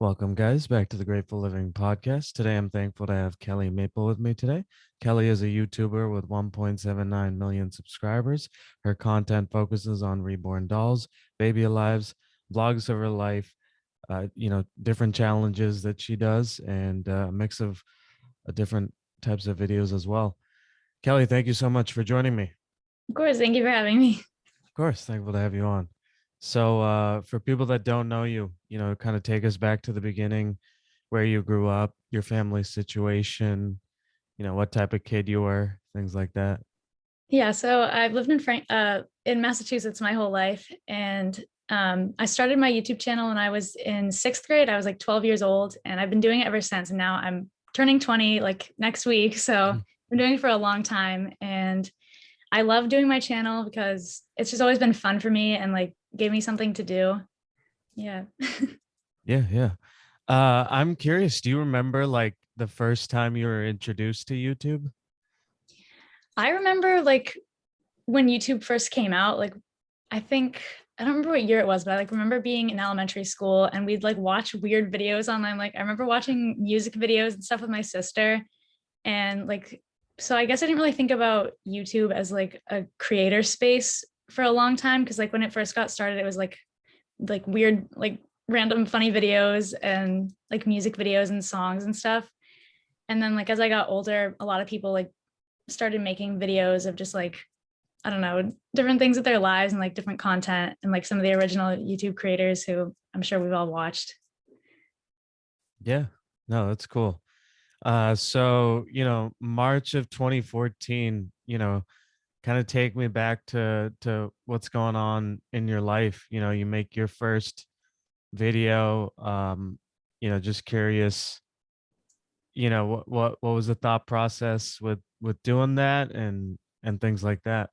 Welcome, guys, back to the Grateful Living podcast. Today, I'm thankful to have Kelli Maple with me today. Kelli is a YouTuber with 1.79 million subscribers. Her content focuses on reborn dolls, baby lives, vlogs of her life, different challenges that she does, and a mix of different types of videos as well. Kelli, thank you so much for joining me. Of course, thank you for having me. Of course, thankful to have you on. So, for people that don't know you, kind of take us back to the beginning, where you grew up, your family situation, what type of kid you were, things like that. Yeah, so I've lived in Massachusetts my whole life, and I started my YouTube channel when I was in sixth grade. I was like 12 years old, and I've been doing it ever since. And now I'm turning 20 like next week, so Mhm. I've been doing it for a long time, and I love doing my channel because it's just always been fun for me and like gave me something to do. Yeah. Yeah, yeah. I'm curious, do you remember like the first time you were introduced to YouTube? I remember like when YouTube first came out, like I think I don't remember what year it was, but I like remember being in elementary school and we'd like watch weird videos online. Like I remember watching music videos and stuff with my sister. And like, so I guess I didn't really think about YouTube as like a creator space for a long time. Cause like when it first got started, it was like weird, like random funny videos and like music videos and songs and stuff. And then like as I got older, a lot of people like started making videos of just like I don't know, different things with their lives and like different content and like some of the original YouTube creators who I'm sure we've all watched. Yeah, no, that's cool. So, March of 2014, kind of take me back to what's going on in your life. You make your first video. Just curious, what was the thought process with doing that and things like that.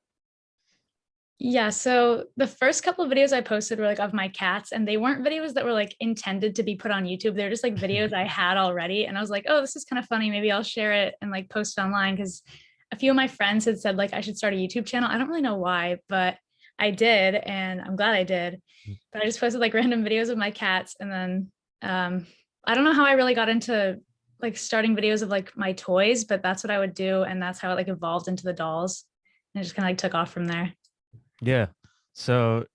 Yeah, so the first couple of videos I posted were like of my cats, and they weren't videos that were like intended to be put on YouTube. They're just like videos I had already. And I was like, oh, this is kind of funny. Maybe I'll share it and like post it online because a few of my friends had said like I should start a YouTube channel. I don't really know why, but I did, and I'm glad I did. But I just posted like random videos of my cats, and then I don't know how I really got into like starting videos of like my toys, but that's what I would do, and that's how it like evolved into the dolls, and it just kind of like took off from there. Yeah. So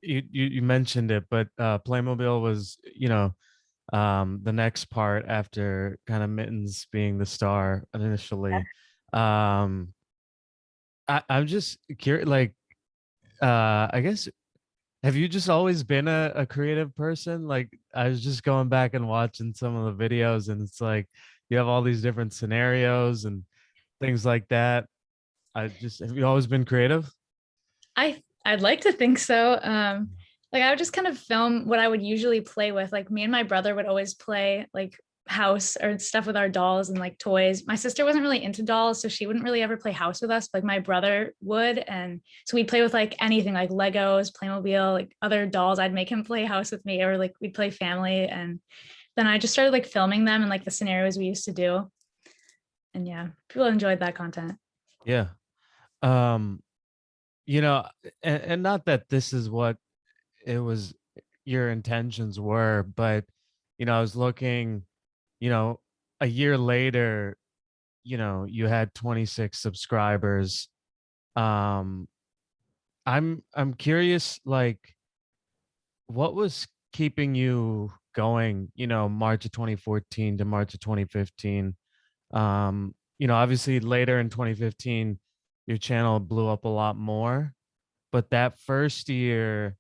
you mentioned it, but Playmobil was, the next part after kind of Mittens being the star initially. Um I'm just curious, like, I guess, have you just always been a creative person? Like, I was just going back and watching some of the videos, and it's like you have all these different scenarios and things like that. Have you always been creative? I'd like to think so. Like I would just kind of film what I would usually play with. Like me and my brother would always play like house or stuff with our dolls and like toys. My sister wasn't really into dolls, so she wouldn't really ever play house with us. But, like my brother would, and so we'd play with like anything, like Legos, Playmobil, like other dolls. I'd make him play house with me, or like we'd play family. And then I just started like filming them and like the scenarios we used to do. And yeah, people enjoyed that content. Yeah. Um, you know, and not that this is what it was your intentions were, but I was looking, you know, a year later, you had 26 subscribers. Um, I'm curious, like, what was keeping you going, March of 2014 to March of 2015? Obviously later in 2015, your channel blew up a lot more, but that first year,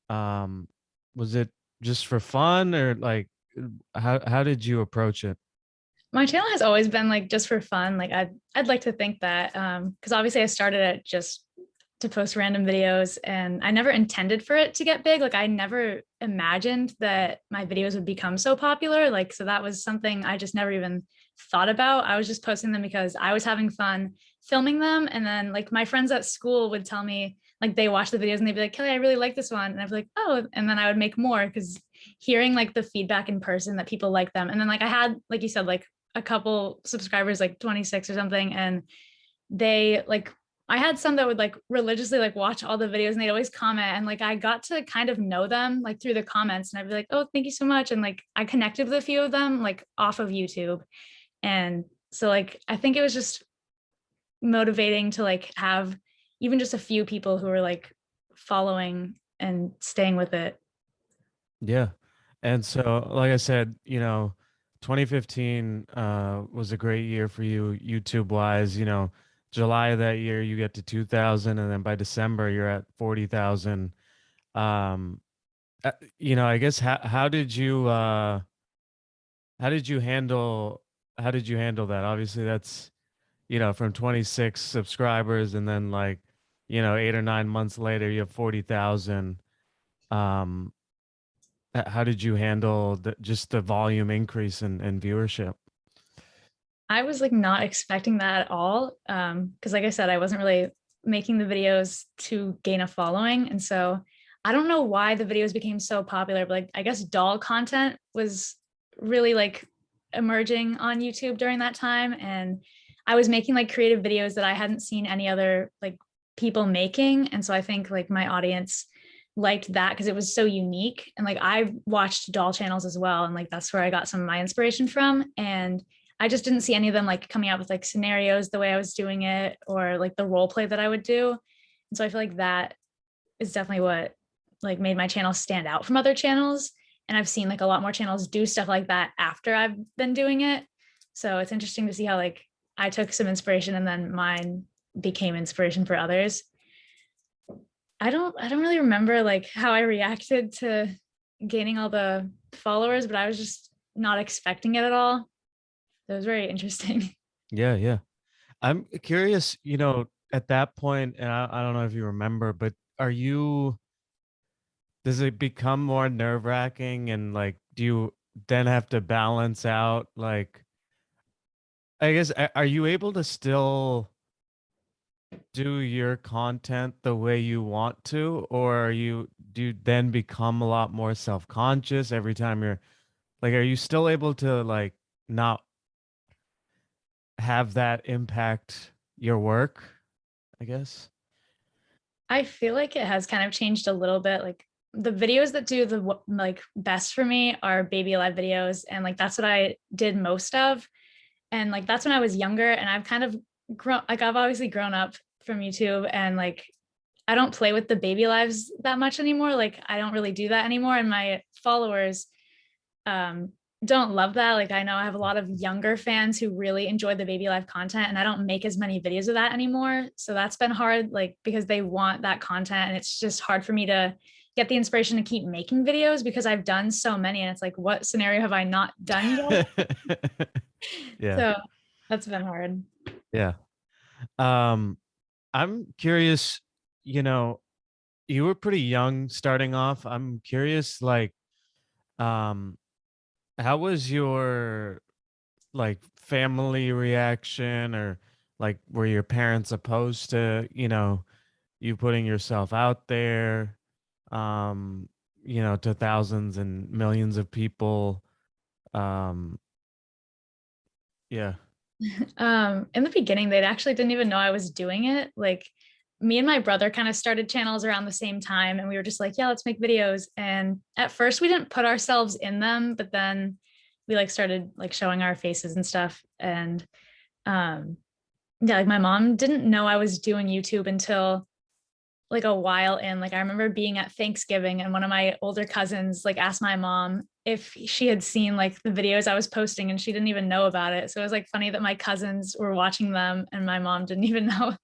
um, was it just for fun, or like, how did you approach it? My channel has always been like just for fun. Like I'd like to think that because obviously I started it just to post random videos, and I never intended for it to get big. Like I never imagined that my videos would become so popular. Like so that was something I just never even thought about. I was just posting them because I was having fun filming them, and then like my friends at school would tell me like they watch the videos and they'd be like, Kelly, I really like this one. And I'd be like, oh, and then I would make more because hearing like the feedback in person that people like them. And then like I had, like you said, like a couple subscribers, like 26 or something, and they like I had some that would like religiously like watch all the videos and they'd always comment, and like I got to kind of know them like through the comments, and I'd be like, "Oh, thank you so much." And like I connected with a few of them like off of YouTube. And so like I think it was just motivating to like have even just a few people who were like following and staying with it. Yeah. And so, like I said, 2015 was a great year for you YouTube wise. July of that year you get to 2000, and then by December you're at 40,000. Um, I guess how did you handle how did you handle that? Obviously, that's from 26 subscribers, and then like 8 or 9 months later you have 40,000. Um, how did you handle just the volume increase in viewership? I was like not expecting that at all. Because like I said, I wasn't really making the videos to gain a following. And so I don't know why the videos became so popular, but like I guess doll content was really like emerging on YouTube during that time. And I was making like creative videos that I hadn't seen any other like people making. And so I think like my audience liked that because it was so unique. And like I watched doll channels as well. And like that's where I got some of my inspiration from. And I just didn't see any of them like coming out with like scenarios the way I was doing it, or like the role play that I would do. And so I feel like that is definitely what like made my channel stand out from other channels. And I've seen like a lot more channels do stuff like that after I've been doing it. So it's interesting to see how like I took some inspiration and then mine became inspiration for others. I don't really remember like how I reacted to gaining all the followers, but I was just not expecting it at all. It was very interesting. Yeah, yeah. I'm curious, at that point, and I don't know if you remember, but does it become more nerve wracking, and like, do you then have to balance out, like, I guess, are you able to still do your content the way you want to, or do you then become a lot more self conscious every time you're like, are you still able to like not have that impact your work, I guess? I feel like it has kind of changed a little bit. Like the videos that do the like best for me are baby alive videos, and like that's what I did most of. And like that's when I was younger, and I've kind of grown like I've obviously grown up from YouTube, and like I don't play with the baby lives that much anymore. Like I don't really do that anymore, and my followers um don't love that. Like I know I have a lot of younger fans who really enjoy the baby life content, and I don't make as many videos of that anymore. So that's been hard, like because they want that content, and it's just hard for me to get the inspiration to keep making videos because I've done so many, and it's like, what scenario have I not done yet? Yeah, So that's been hard. yeah. Um, I'm curious, you know, you were pretty young starting off. I'm curious, like, um, how was your like family reaction, or like were your parents opposed to, you putting yourself out there, um, to thousands and millions of people? Um, yeah. In the beginning, they actually didn't even know I was doing it. Like me and my brother kind of started channels around the same time, and we were just like, yeah, let's make videos. And at first we didn't put ourselves in them, but then we like started like showing our faces and stuff. And um yeah, like my mom didn't know I was doing YouTube until like a while in. Like I remember being at Thanksgiving, and one of my older cousins like asked my mom if she had seen like the videos I was posting, and she didn't even know about it. So it was like funny that my cousins were watching them and my mom didn't even know,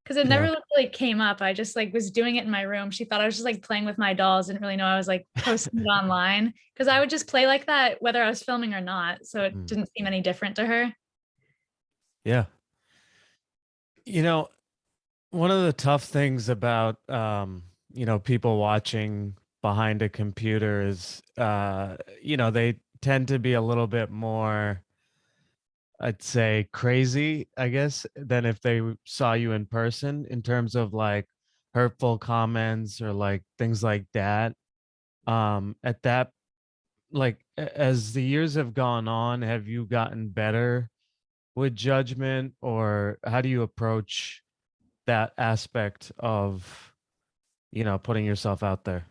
because it Yeah. never really came up. I just like was doing it in my room. She thought I was just like playing with my dolls, didn't really know I was like posting it online, because I would just play like that whether I was filming or not. So it Mm. didn't seem any different to her. Yeah. You know, one of the tough things about people watching behind a computer is they tend to be a little bit more, I'd say, crazy, I guess, than if they saw you in person, in terms of like hurtful comments or like things like that. At that, like, as the years have gone on, have you gotten better with judgment, or how do you approach that aspect of, putting yourself out there?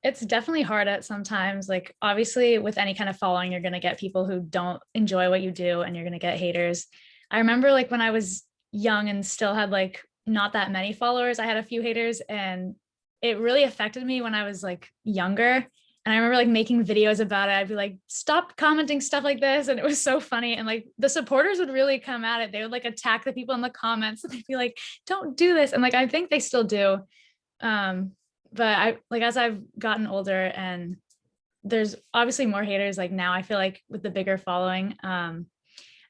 It's definitely hard at sometimes. Like, obviously, with any kind of following, you're going to get people who don't enjoy what you do and you're going to get haters. I remember like when I was young and still had like not that many followers, I had a few haters and it really affected me when I was like younger. And I remember like making videos about it. I'd be like, stop commenting stuff like this. And it was so funny. And like the supporters would really come at it. They would like attack the people in the comments and they'd be like, don't do this. And like, I think they still do. Um, but I like as I've gotten older and there's obviously more haters like now I feel like with the bigger following,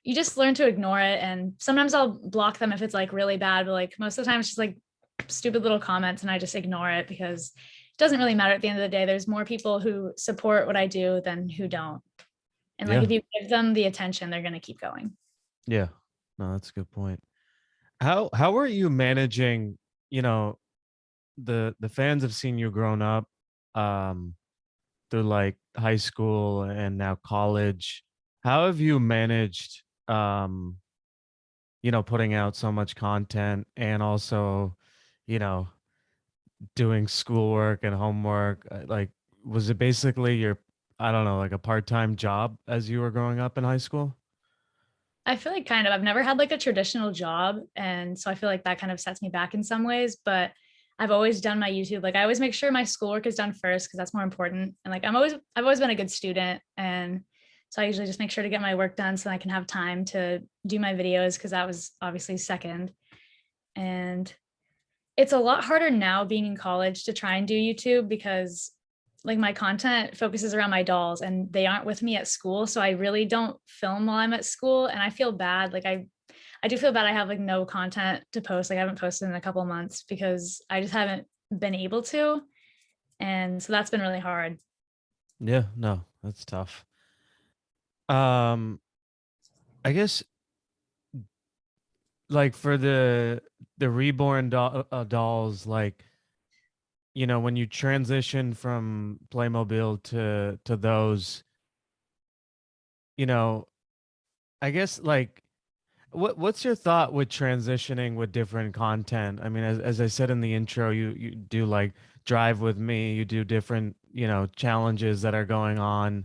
you just learn to ignore it. And sometimes I'll block them if it's like really bad, but like most of the time it's just like stupid little comments and I just ignore it because it doesn't really matter at the end of the day. There's more people who support what I do than who don't. And like Yeah. if you give them the attention, they're gonna keep going. Yeah. No, that's a good point. How are you managing, you know, the fans have seen you grown up um through like high school and now college. How have you managed putting out so much content and also, you know, doing schoolwork and homework? Like, was it basically your, I don't know, like a part-time job as you were growing up in high school? I feel like kind of I've never had like a traditional job. And so I feel like that kind of sets me back in some ways. But I've always done my YouTube. Like I always make sure my schoolwork is done first because that's more important. And like I've always been a good student. And so I usually just make sure to get my work done so I can have time to do my videos because that was obviously second. And it's a lot harder now being in college to try and do YouTube because like my content focuses around my dolls and they aren't with me at school. So I really don't film while I'm at school. And I feel bad. Like I do feel bad I have like no content to post. Like I haven't posted in a couple of months because I just haven't been able to. And so that's been really hard. Yeah, no, that's tough. Um, I guess like for the reborn dolls, like, when you transition from Playmobil to those, you know, I guess like what's your thought with transitioning with different content? I mean, as I said in the intro, you do like drive with me, you do different, challenges that are going on.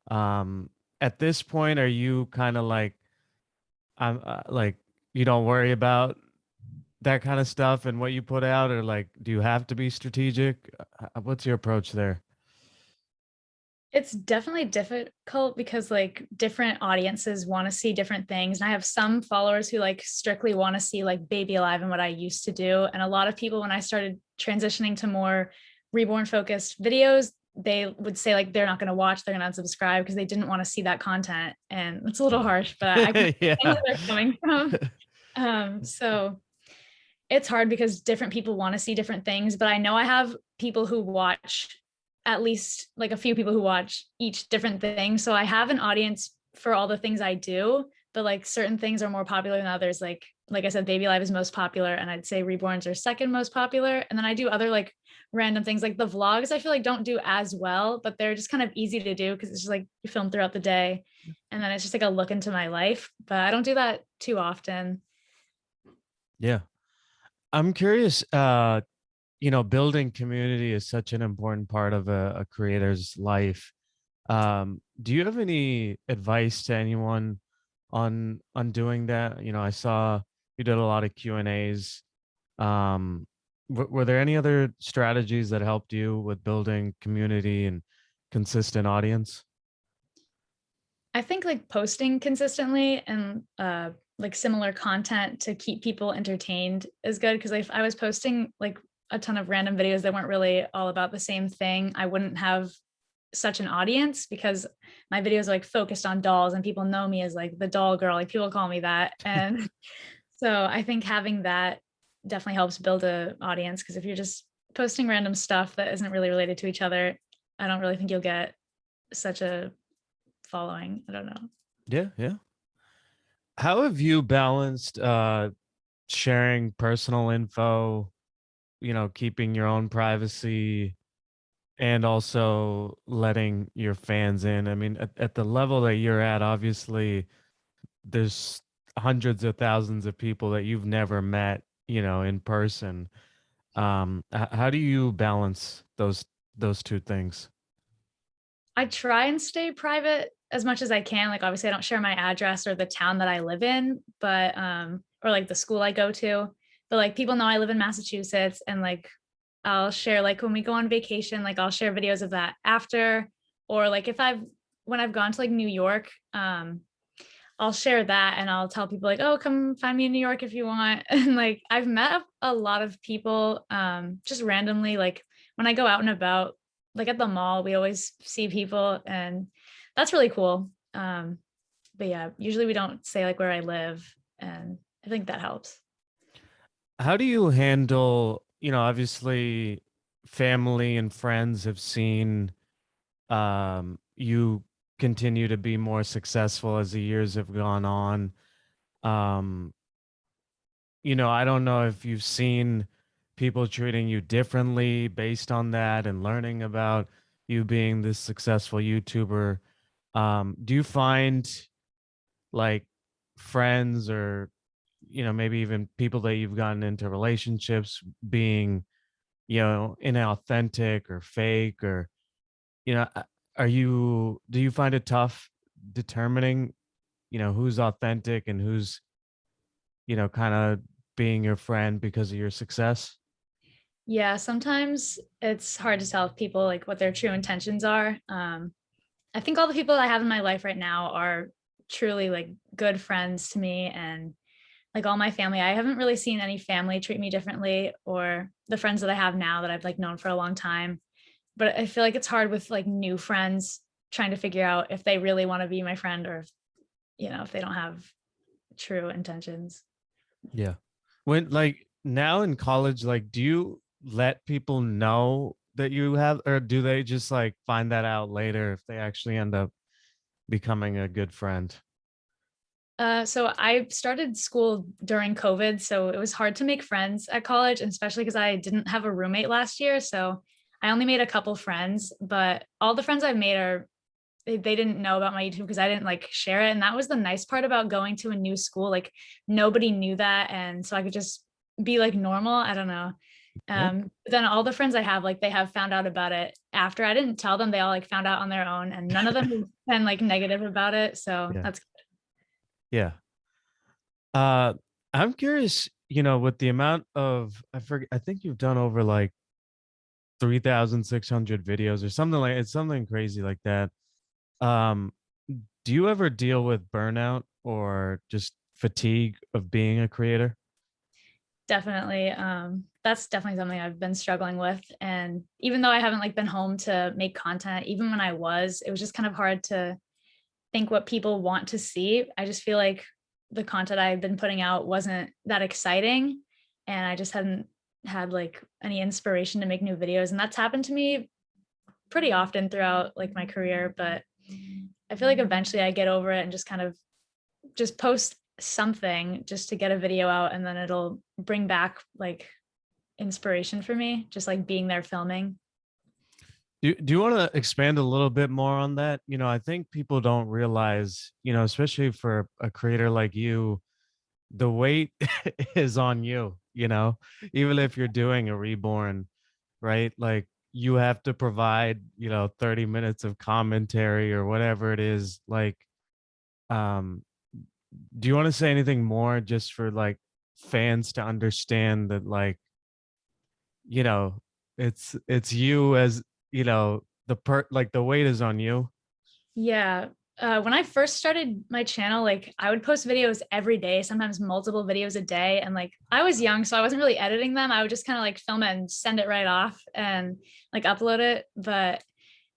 Um, at this point, are you kind of like I'm like you don't worry about that kind of stuff and what you put out, or like do you have to be strategic? What's your approach there? It's definitely difficult because like different audiences want to see different things. And I have some followers who like strictly want to see like baby alive and what I used to do. And a lot of people, when I started transitioning to more reborn focused videos, they would say like they're not going to watch, they're going to unsubscribe because they didn't want to see that content. And it's a little harsh, but I can understand Yeah. where they're coming from. So it's hard because different people want to see different things, but I know I have people who watch at least like a few people who watch each different thing. So I have an audience for all the things I do, but like certain things are more popular than others. Like I said, Baby Live is most popular, and I'd say Reborns are second most popular. And then I do other like random things like the vlogs. I feel like don't do as well, but they're just kind of easy to do because it's just like you film throughout the day, and then it's just like a look into my life. But I don't do that too often. Yeah. I'm curious, building community is such an important part of a creator's life. Do you have any advice to anyone on doing that? I saw you did a lot of Q&As. Were there any other strategies that helped you with building community and consistent audience? I think like posting consistently and like similar content to keep people entertained is good because if I was posting like a ton of random videos that weren't really all about the same thing, I wouldn't have such an audience because my videos are like focused on dolls and people know me as like the doll girl, like people call me that. And so I think having that definitely helps build a audience because if you're just posting random stuff that isn't really related to each other, I don't really think you'll get such a following. I don't know. Yeah, yeah. How have you balanced sharing personal info, keeping your own privacy and also letting your fans in? I mean, at the level that you're at, obviously there's hundreds of thousands of people that you've never met, in person. How do you balance those two things? I try and stay private as much as I can. Like, obviously, I don't share my address or the town that I live in, but or like the school I go to. But like people know I live in Massachusetts, and like I'll share like when we go on vacation, like I'll share videos of that after, or like if I've when I've gone to like New York, I'll share that and I'll tell people like, oh, come find me in New York if you want. And like I've met a lot of people just randomly, like when I go out and about, like at the mall, we always see people and that's really cool. But yeah, usually we don't say like where I live, and I think that helps. How do you handle, obviously family and friends have seen you continue to be more successful as the years have gone on. Um, I don't know if you've seen people treating you differently based on that and learning about you being this successful YouTuber. Do you find like friends or maybe even people that you've gotten into relationships being, inauthentic or fake or, are you do you find it tough determining, who's authentic and who's, kind of being your friend because of your success? Yeah, sometimes it's hard to tell if people like what their true intentions are. I think all the people I have in my life right now are truly like good friends to me, and like all my family. I haven't really seen any family treat me differently, or the friends that I have now that I've like known for a long time. But I feel like it's hard with like new friends trying to figure out if they really want to be my friend, or if, if they don't have true intentions. Yeah. When like now in college, like do you let people know that you have, or do they just like find that out later if they actually end up becoming a good friend? So I started school during COVID, so it was hard to make friends at college, and especially because I didn't have a roommate last year. So I only made a couple friends, but all the friends I've made are they didn't know about my YouTube because I didn't like share it. And that was the nice part about going to a new school. Like nobody knew that. And so I could just be like normal. I don't know. Yeah. But then all the friends I have, like they have found out about it after. I didn't tell them, they all like found out on their own, and none of them have been like negative about it. So Yeah. that's Yeah. Uh, I'm curious, with the amount of I forget, I think you've done over like 3,600 videos or something like it's something crazy like that. Um, do you ever deal with burnout or just fatigue of being a creator? definitely that's definitely something I've been struggling with. And even though I haven't like been home to make content, even when I was, it was just kind of hard to think what people want to see. I just feel like the content I've been putting out wasn't that exciting, and I just hadn't had like any inspiration to make new videos. And that's happened to me pretty often throughout like my career, but I feel like eventually I get over it and just kind of just post something just to get a video out, and then it'll bring back like inspiration for me, just like being there filming. Do you want to expand a little bit more on that? I think people don't realize, especially for a creator like you, the weight is on you, even if you're doing a reborn, right? Like you have to provide, 30 minutes of commentary or whatever it is. Like, um, do you want to say anything more just for like fans to understand that like, you know, it's you as, like the weight is on you. Yeah. When I first started my channel, like I would post videos every day, sometimes multiple videos a day. And like I was young, so I wasn't really editing them. I would just kind of like film it and send it right off and like upload it. But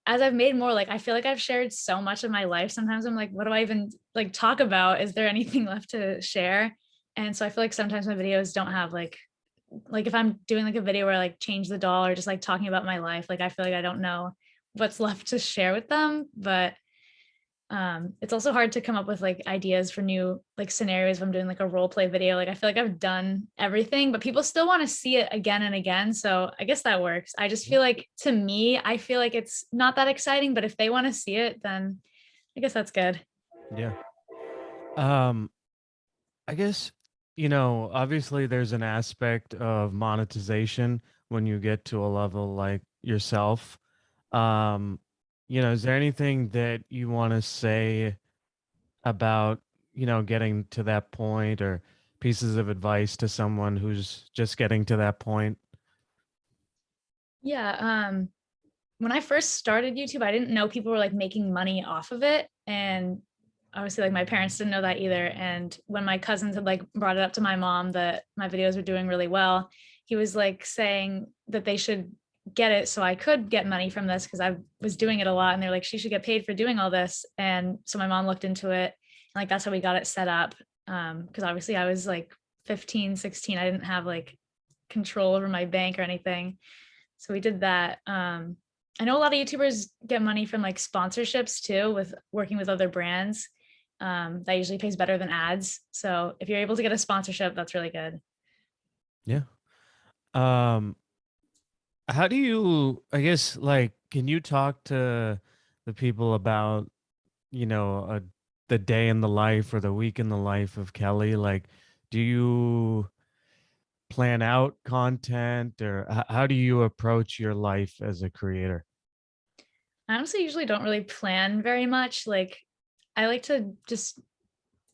as I've made more, like I feel like I've shared so much of my life. Sometimes I'm like, what do I even like talk about? Is there anything left to share? And so I feel like sometimes my videos don't have like if I'm doing like a video where I like change the doll or just like talking about my life, like I feel like I don't know what's left to share with them. But it's also hard to come up with like ideas for new like scenarios if I'm doing like a role play video. Like I feel like I've done everything, but people still want to see it again and again, so I guess that works. I just feel like, to me, I feel like it's not that exciting, but if they want to see it, then I guess that's good. Yeah. Um, I guess Obviously there's an aspect of monetization when you get to a level like yourself. Um, is there anything that you want to say about, getting to that point, or pieces of advice to someone who's just getting to that point? Yeah, when I first started YouTube, I didn't know people were like making money off of it. And obviously like my parents didn't know that either. And when my cousins had like brought it up to my mom that my videos were doing really well, he was like saying that they should get it so I could get money from this because I was doing it a lot. And they're like, she should get paid for doing all this. And so my mom looked into it. And like that's how we got it set up. Because obviously I was like 15, 16. I didn't have like control over my bank or anything. So we did that. I know a lot of YouTubers get money from like sponsorships too, with working with other brands. That usually pays better than ads. So if you're able to get a sponsorship, that's really good. Yeah. Um, how do you, I guess, like, can you talk to the people about, you know, a, the day in the life or the week in the life of Kelly? Like, do you plan out content, or how do you approach your life as a creator? I honestly usually don't really plan very much. Like I like to just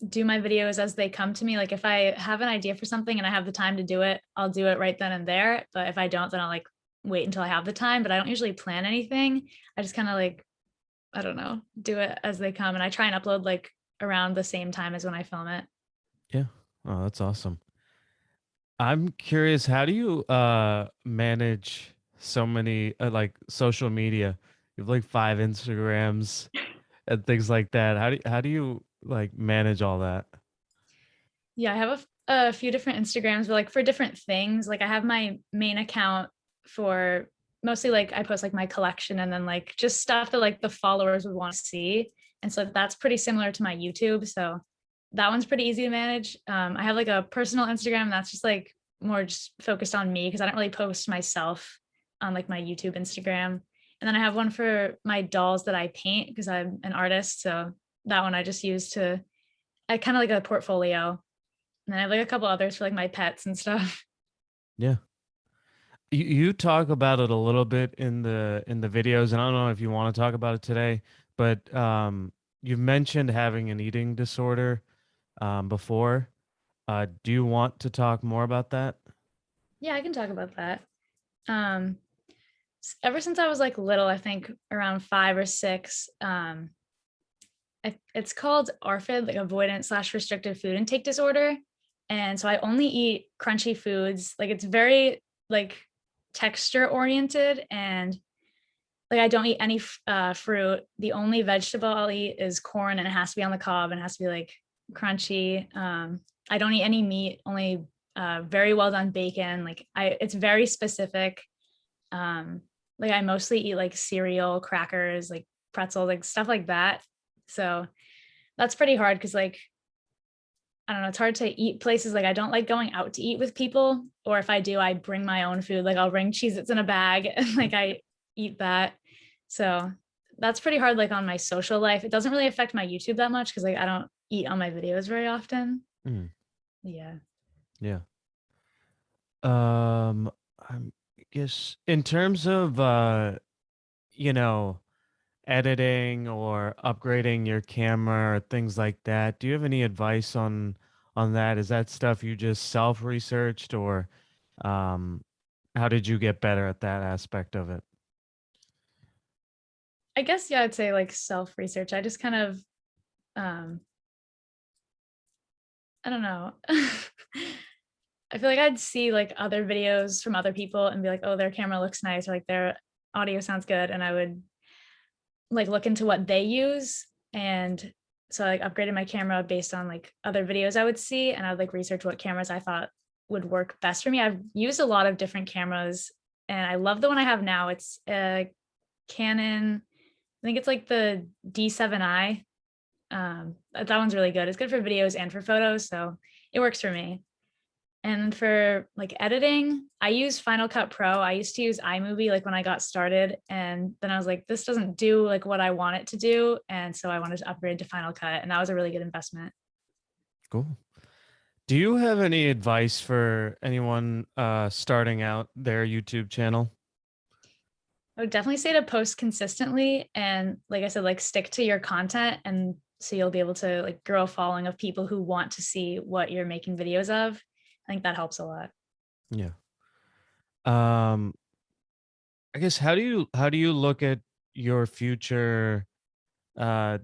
do my videos as they come to me. Like if I have an idea for something and I have the time to do it, I'll do it right then and there. But if I don't, then I'll like wait until I have the time. But I don't usually plan anything. I just kind of like, I don't know, do it as they come. And I try and upload like around the same time as when I film it. Yeah. Oh, that's awesome. I'm curious, how do you manage so many like social media? You have like 5 Instagrams and things like that. How do you like manage all that? Yeah, I have a few different Instagrams, but like for different things. Like I have my main account for mostly like I post like my collection and then like just stuff that like the followers would want to see. And so that's pretty similar to my YouTube. So that one's pretty easy to manage. I have like a personal Instagram that's just like more just focused on me because I don't really post myself on like my YouTube Instagram. And then I have one for my dolls that I paint because I'm an artist. So that one I just use to I kind of like a portfolio, and then I have like a couple others for like my pets and stuff. Yeah. You talk about it a little bit in the videos, and I don't know if you want to talk about it today, but you've mentioned having an eating disorder before. Do you want to talk more about that? Yeah, I can talk about that. Um, Ever since I was like little, I think around 5 or 6, it's called ARFID, like avoidant slash restrictive food intake disorder. And so I only eat crunchy foods. Like it's very like texture oriented and like I don't eat any fruit. The only vegetable I'll eat is corn and it has to be on the cob and it has to be like crunchy. I don't eat any meat, only very well done bacon. Like it's very specific. Um, like I mostly eat like cereal, crackers, like pretzels, like stuff like that. So that's pretty hard because like I don't know, it's hard to eat places like I don't like going out to eat with people, or if I do, I bring my own food. Like I'll bring Cheez-Its in a bag and like I eat that. So that's pretty hard like on my social life. It doesn't really affect my YouTube that much because like I don't eat on my videos very often. Mm, Yeah. yeah. Um, I guess in terms of you know, editing or upgrading your camera or things like that, do you have any advice on that? Is that stuff you just self-researched, or um how did you get better at that aspect of it? I guess yeah, I'd say like self-research. I just kind of um I don't know. I feel like I'd see like other videos from other people and be like, oh, their camera looks nice or like their audio sounds good. And I would like look into what they use. And so I like upgraded my camera based on like other videos I would see. And I would like research what cameras I thought would work best for me. I've used a lot of different cameras and I love the one I have now. It's a Canon, I think it's like the D7i. That one's really good. It's good for videos and for photos. So it works for me. And for like editing, I use Final Cut Pro. I used to use iMovie like when I got started. And then I was like, this doesn't do like what I want it to do. And so I wanted to upgrade to Final Cut. And that was a really good investment. Cool. Do you have any advice for anyone starting out their YouTube channel? I would definitely say to post consistently and like I said, like stick to your content and so you'll be able to like grow a following of people who want to see what you're making videos of. I think that helps a lot. Yeah. Um, I guess how do you look at your future? Uh,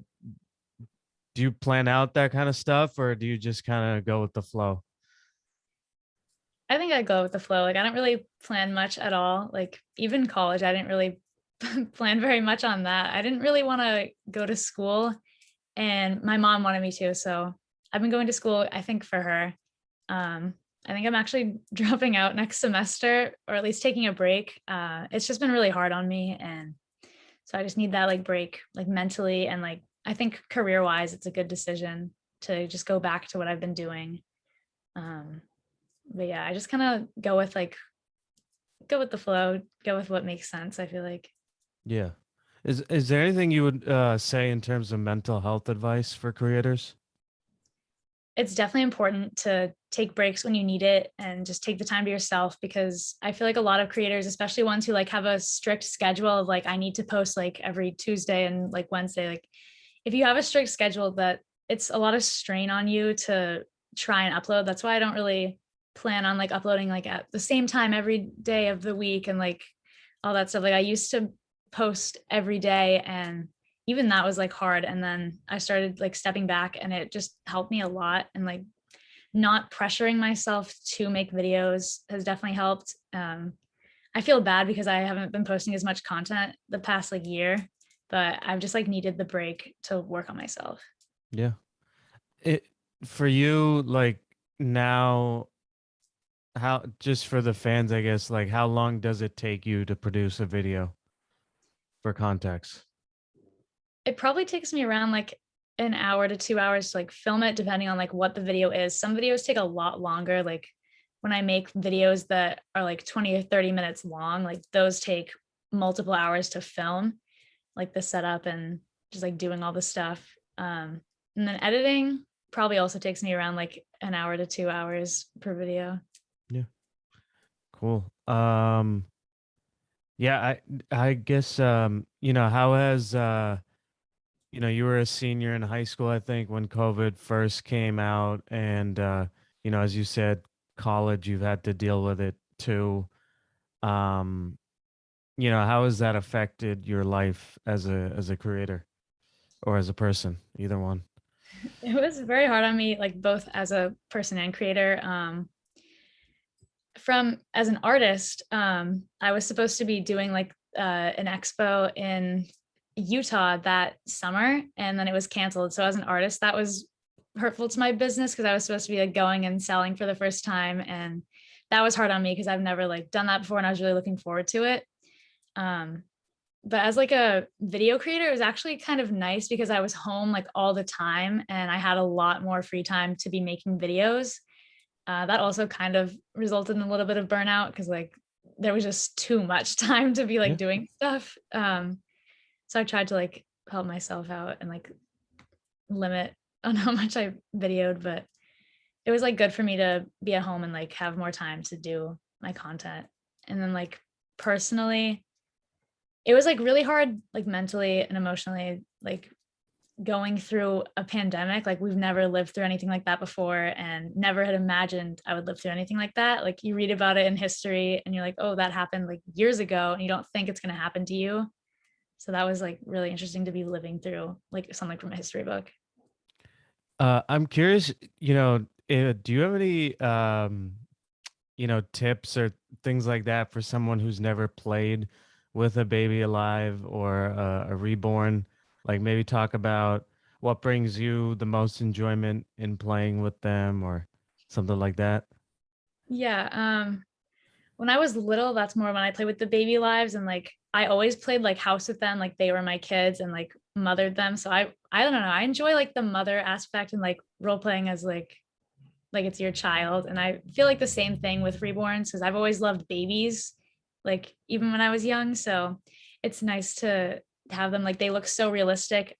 do you plan out that kind of stuff, or do you just kind of go with the flow? I think I go with the flow. Like I don't really plan much at all. Like even college, I didn't really plan very much on that. I didn't really want to go to school and my mom wanted me to. So I've been going to school, I think for her. Um, I think I'm actually dropping out next semester or at least taking a break. It's just been really hard on me. And so I just need that like break, like mentally. And like, I think career wise, it's a good decision to just go back to what I've been doing. Um, but yeah, I just kind of go with like go with the flow, go with what makes sense, I feel like. Yeah. Is there anything you would say in terms of mental health advice for creators? It's definitely important to take breaks when you need it and just take the time to yourself because I feel like a lot of creators, especially ones who like have a strict schedule of like I need to post like every Tuesday and like Wednesday, like if you have a strict schedule that it's a lot of strain on you to try and upload. That's why I don't really plan on like uploading like at the same time every day of the week and like all that stuff. Like I used to post every day and even that was like hard. And then I started like stepping back and it just helped me a lot. And like not pressuring myself to make videos has definitely helped. I feel bad because I haven't been posting as much content the past like year, but I've just like needed the break to work on myself. Yeah. It for you, like now, how just for the fans, I guess, like how long does it take you to produce a video for context? It probably takes me around like an hour to 2 hours to like film it, depending on like what the video is. Some videos take a lot longer. Like when I make videos that are like 20 or 30 minutes long, like those take multiple hours to film, like the setup and just like doing all the stuff. And then editing probably also takes me around like an hour to 2 hours per video. Yeah. Cool. Yeah, I guess how has you were a senior in high school, I think, when COVID first came out, and as you said, college, you've had to deal with it too. Um, how has that affected your life as a creator or as a person, either one? It was very hard on me, like both as a person and creator. From as an artist, I was supposed to be doing like an expo in Utah that summer, and then it was canceled. So as an artist, that was hurtful to my business because I was supposed to be like going and selling for the first time, and that was hard on me because I've never like done that before, and I was really looking forward to it. Um, but as like a video creator, it was actually kind of nice because I was home like all the time, and I had a lot more free time to be making videos. That also kind of resulted in a little bit of burnout because like there was just too much time to be like Yeah. doing stuff. So I tried to like help myself out and like limit on how much I videoed, but it was like good for me to be at home and like have more time to do my content. And then like personally, it was like really hard, like mentally and emotionally, like going through a pandemic. Like we've never lived through anything like that before and never had imagined I would live through anything like that. Like you read about it in history and you're like, oh, that happened like years ago and you don't think it's going to happen to you. So that was like really interesting to be living through like something from a history book. I'm curious, do you have any tips or things like that for someone who's never played with a baby alive or a reborn? Like maybe talk about what brings you the most enjoyment in playing with them or something like that. Yeah. When I was little, that's more when I played with the baby lives and like I always played like house with them, like they were my kids and like mothered them. So I don't know, I enjoy like the mother aspect and like role playing as like it's your child. And I feel like the same thing with reborns because I've always loved babies, like even when I was young. So it's nice to have them like they look so realistic.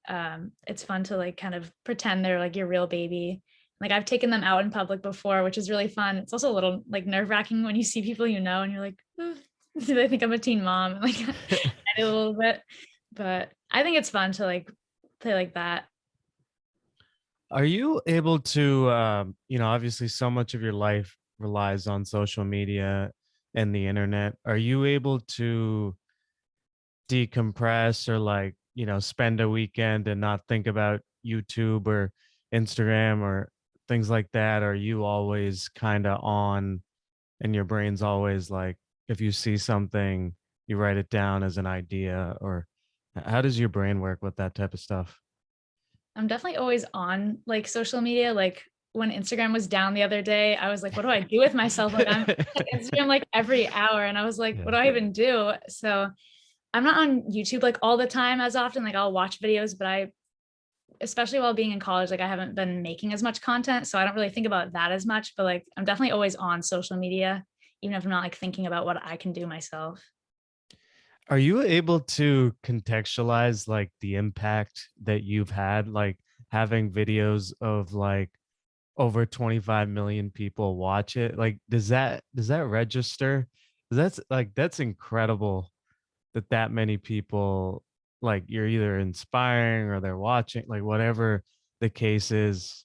It's fun to like kind of pretend they're like your real baby Like I've taken them out in public before, which is really fun. It's also a little like nerve-wracking when you see people you know and you're like, "Ugh, do they think I'm a teen mom?" Like I do a little bit, but I think it's fun to like play like that. Are you able to, obviously so much of your life relies on social media and the internet. Are you able to decompress or like, spend a weekend and not think about YouTube or Instagram or things like that? Are you always kind of on and your brain's always like, if you see something, you write it down as an idea? Or how does your brain work with that type of stuff? I'm definitely always on like social media. Like when Instagram was down the other day, I was like, what do I do with myself? Like I'm on Instagram like every hour. And I was like, what Yeah. do I even do? So I'm not on YouTube like all the time as often. Like I'll watch videos, but especially while being in college, like I haven't been making as much content. So I don't really think about that as much, but like I'm definitely always on social media, even if I'm not like thinking about what I can do myself. Are you able to contextualize like the impact that you've had, like having videos of like over 25 million people watch it? Like, does that register? 'Cause that's incredible that that many people like you're either inspiring or they're watching, like whatever the case is.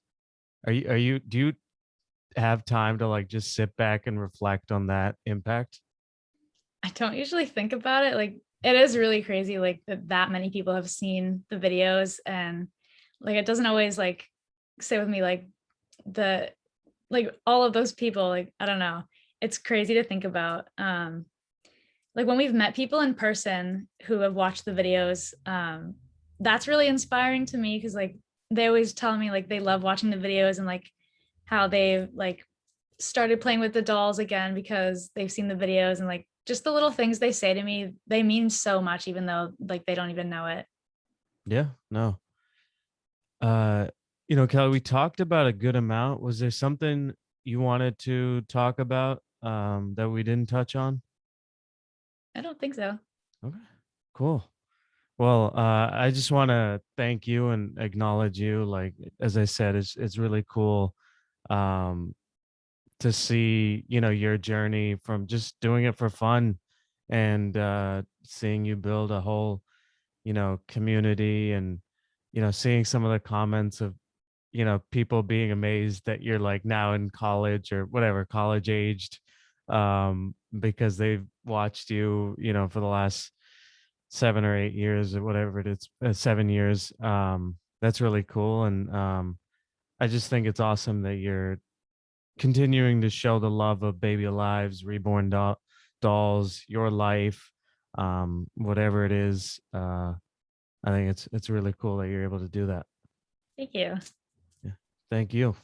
Are you do you have time to like just sit back and reflect on that impact? I don't usually think about it. Like it is really crazy, like that many people have seen the videos and like it doesn't always like sit with me like the like all of those people, like I don't know. It's crazy to think about. Like when we've met people in person who have watched the videos, that's really inspiring to me because like they always tell me like they love watching the videos and like how they like started playing with the dolls again because they've seen the videos and like just the little things they say to me, they mean so much even though like they don't even know it. Yeah, no. Uh, Kelly, we talked about a good amount. Was there something you wanted to talk about that we didn't touch on? I don't think so. Okay, cool. Well, I just want to thank you and acknowledge you. Like as I said, it's really cool um, to see your journey from just doing it for fun and seeing you build a whole community and seeing some of the comments of people being amazed that you're like now in college or whatever, college aged, because they've watched you, for the last 7 or 8 years or whatever it is, 7 years. That's really cool. And I just think it's awesome that you're continuing to show the love of Baby Alive's Reborn dolls, your life, whatever it is. I think it's really cool that you're able to do that. Thank you. Yeah. Thank you.